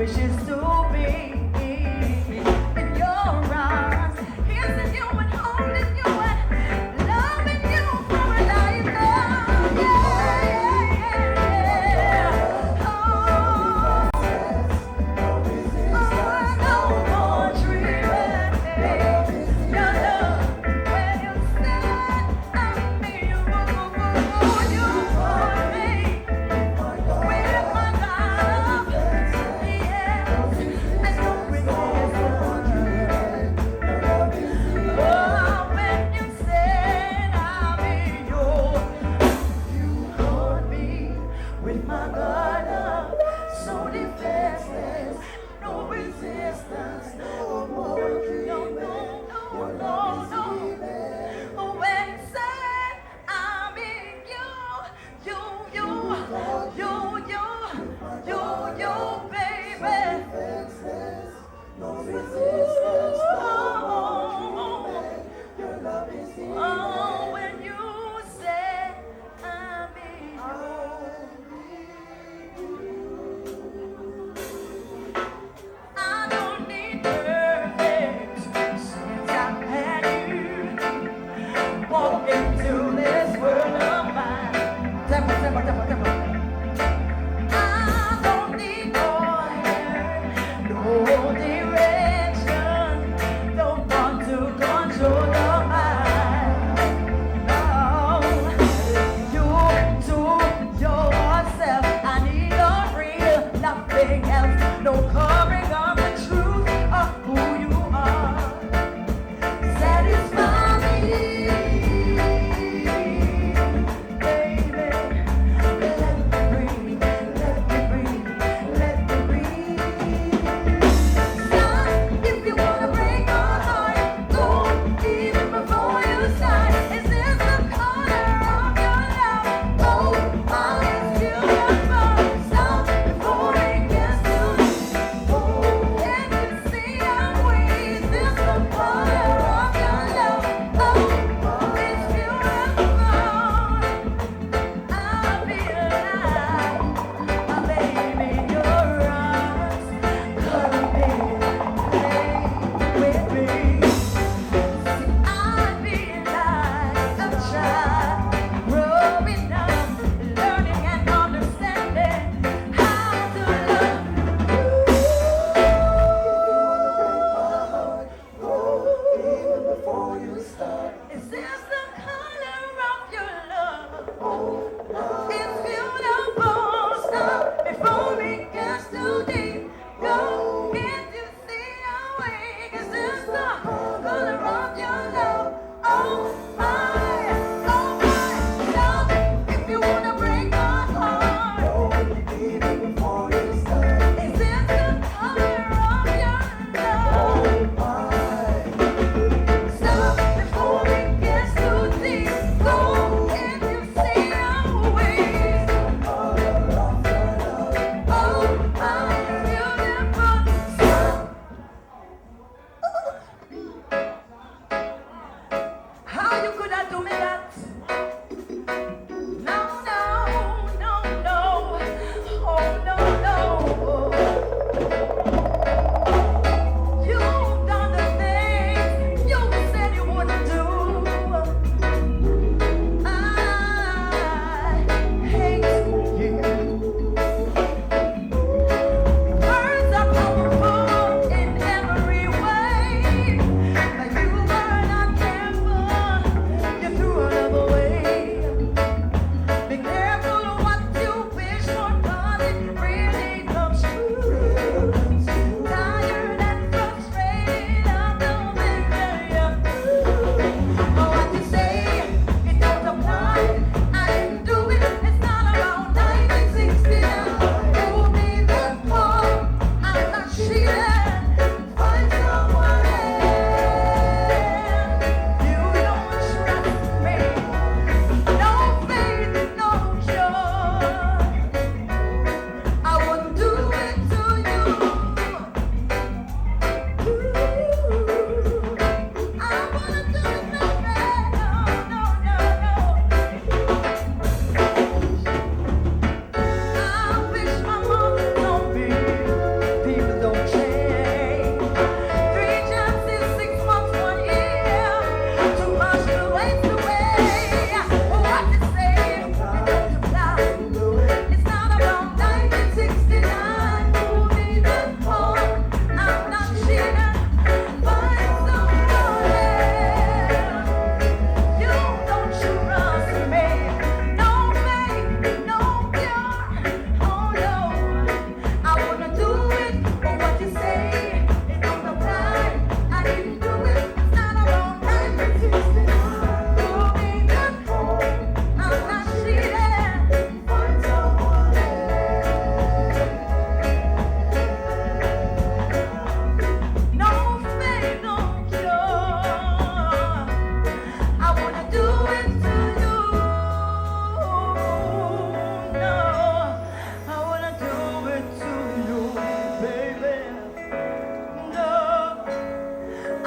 wishes to be in your arms, kissing you and holding you and loving you for a lifetime. Yeah, yeah, yeah. No more dreaming. Your love, when you stand, I mean you want me with my love. Yeah.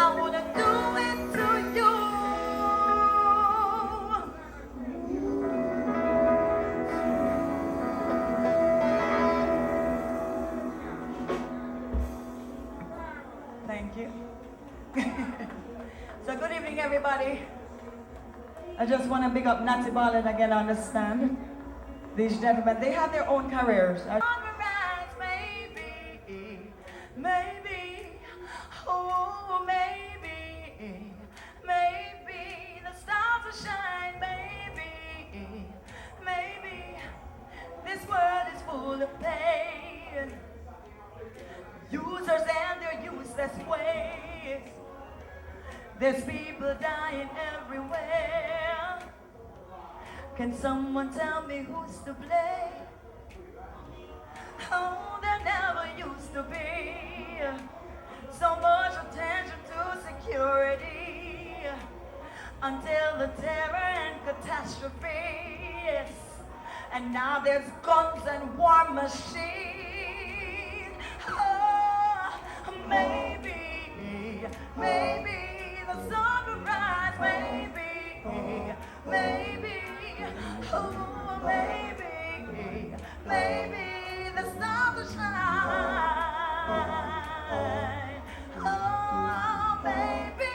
I wanna do it to you. Thank you. So good evening, everybody. I just want to big up Natty Ballin again, understand. These gentlemen, they have their own careers. Maybe, oh maybe, maybe the stars will shine, maybe this world is full of pain, users and their useless ways. There's people dying everywhere. Can someone tell me who's to blame? Oh, there never used to be so much attention to security until the terror and catastrophes. And now there's guns and war machines. Oh, maybe the sun will rise, maybe, oh, maybe the stars will shine. Oh, maybe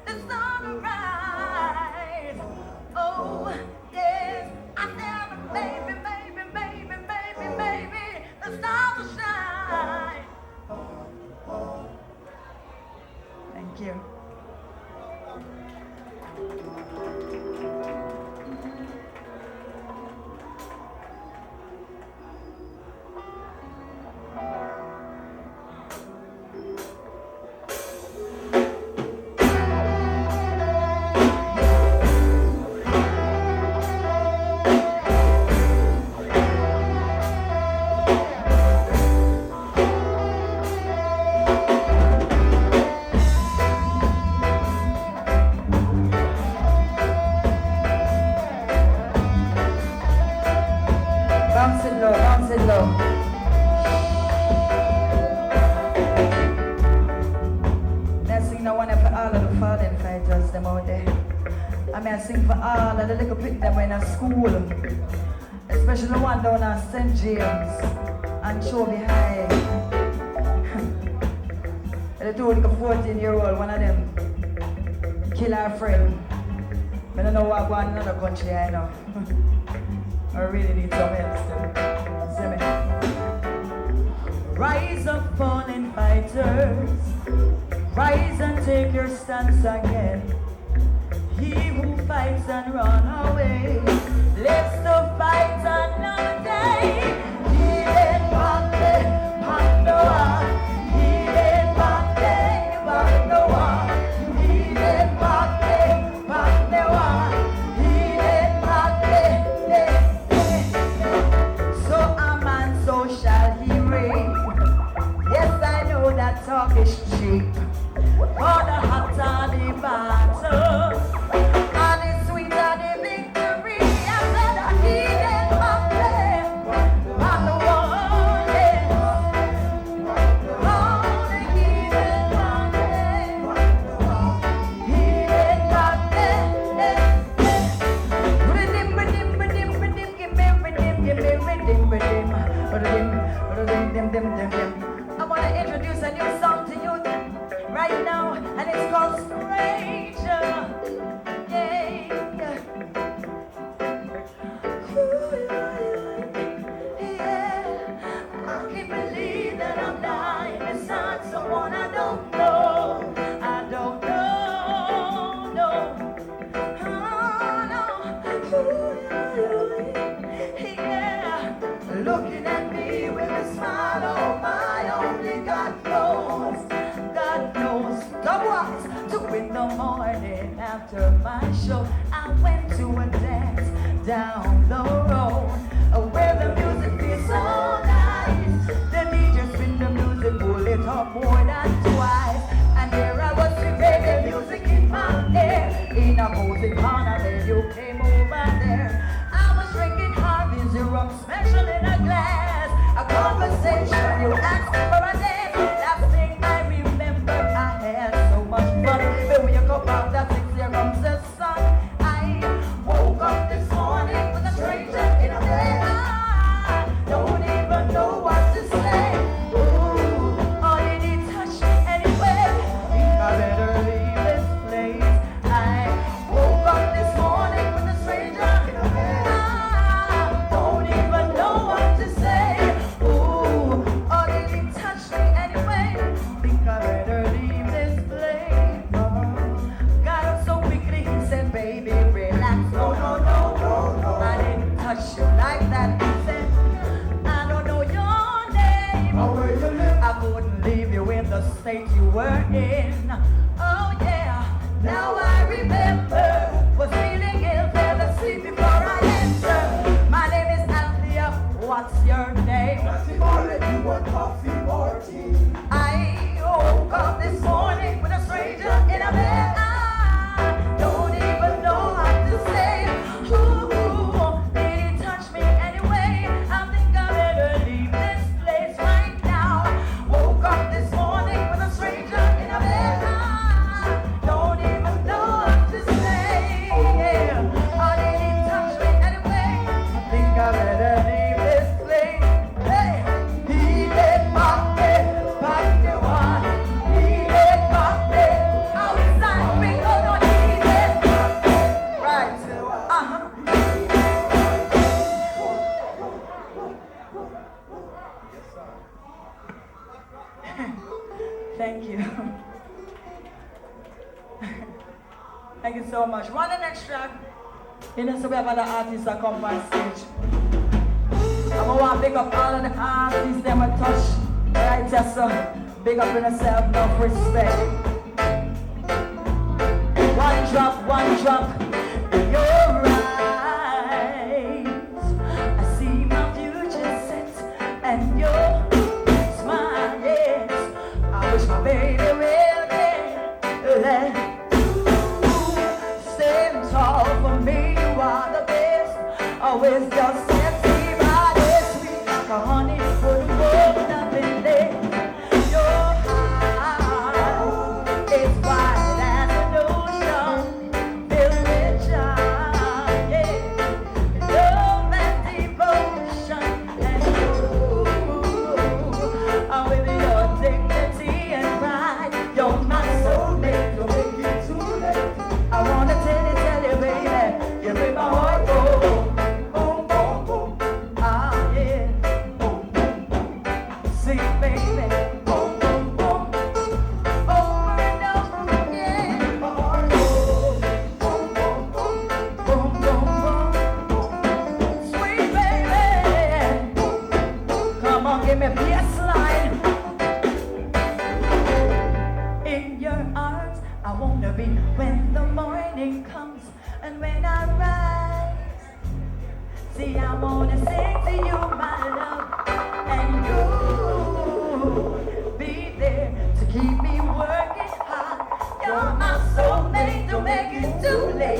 the sun will rise. Oh, yes, I said maybe the stars will shine. Thank you. Bounce it low. Let's sing the one for all of the fallen fighters them out there. I mean I sing for all of the little people them in a school. Especially the one down at St. James and Chovy High. The two little 14-year-old, one of them kill our friend. I don't know what going on in another country, I know. I really need some help still. See me? Rise up, fallen fighters. Rise and take your stance again. He who fights and run away lives to fight another day. He did Pandoa. He did Pandoa. He did Pandoa. He did Pandoa. So a man, so shall he reign. Yes, I know that talk is cheap. For the hot and the battle, and the sweet and the victory. I said I needed my plan, and the one is all the heathen man. Heathen man. I want to introduce a new song to you right now, and it's called Stranger. Yeah. Ooh, yeah. I can't believe that I'm lying beside someone I don't know. I don't know, no. Oh, no. Ooh, yeah. Looking at me with a smile, oh my, only God knows. Two in the morning after my show, I went to a dance down the road where the music feels so nice. The DJ spin the music, pull it up more than twice, and there I was with reggae music in my ear. In a cozy corner, then you came over there. I was drinking Harvey's rum special in a glass. A conversation, you asked for a dance. Last thing I remember were in. Oh yeah, now I remember was feeling ill, fell asleep before I enter. My name is Althea, what's your name? Coffee or you want coffee or tea? I woke up this morning with a stranger in a bed. I don't even know what to say. Ooh, did he touch me anyway? I think I better leave this place right now. Woke up this morning with a stranger in a bed. I don't even know what to say. Oh, did he touch me anyway? I think I better leave this place. Hey, he did my head, back the one. He did my head outside. We go on, he did my head. Right. Thank you. Thank you so much. Run the next track. You know, so we have other artists that come on stage. I'm gonna want to pick up all of the artists that will touch. Right, just so big up in yourself, enough respect. One drop in your eyes. I see my future set and your smile, yes. I wish my baby will get stand tall for me, you are the best. Always just sexy, body sweet like a honey, put more nothing there. Your heart is wide as an ocean, filled with joy, yeah. Love and devotion, and with your dignity and pride, you're my soulmate. Don't make it too late. I wanna tell you, baby, you make my heart go boom, boom, boom. Ah, yeah, boom, boom, boom. See, baby, boom, boom, boom. Over and over again. My heart goes boom, boom, boom. Boom, boom, boom. Sweet baby, come on, give me a bassline. In your arms, I wanna be when the morning comes and when I rise. See, I wanna sing to you, my love, and you be there to keep me working hard. You're my soulmate, don't make it too late.